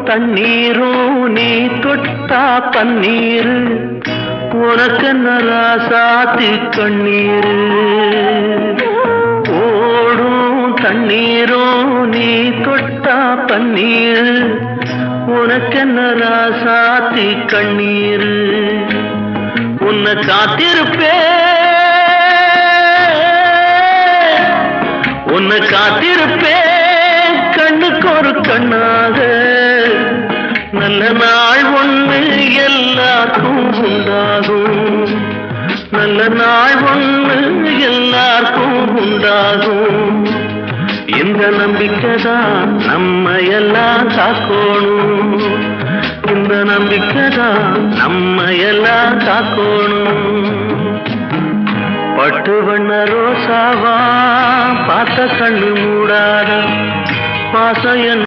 தண்ணீரும் நீ தொட்டா பன்னீர் உனக்கென்ன ராசாத்தி கண்ணீர் ஓடும் தண்ணீரும் நீ தொட்டா பன்னீர் உனக்கென்ன ராசாத்தி கண்ணீர் உன்னை காத்திருப்பேன் கண்ணுக்கு ஒரு கண்ணாக நல்ல நாள் ஒன்று எல்லாருக்கும் உண்டாகும் நல்ல நாள் ஒன்று எல்லாருக்கும் உண்டாகும் இந்த நம்பிக்கைதான் நம்ம எல்லாம் காக்கணும் இந்த நம்பிக்கைதான் நம்ம எல்லாம் காக்கணும் பட்டு வண்ண ரோசாவா பார்த்த கண்ணு மூடாத பாசம்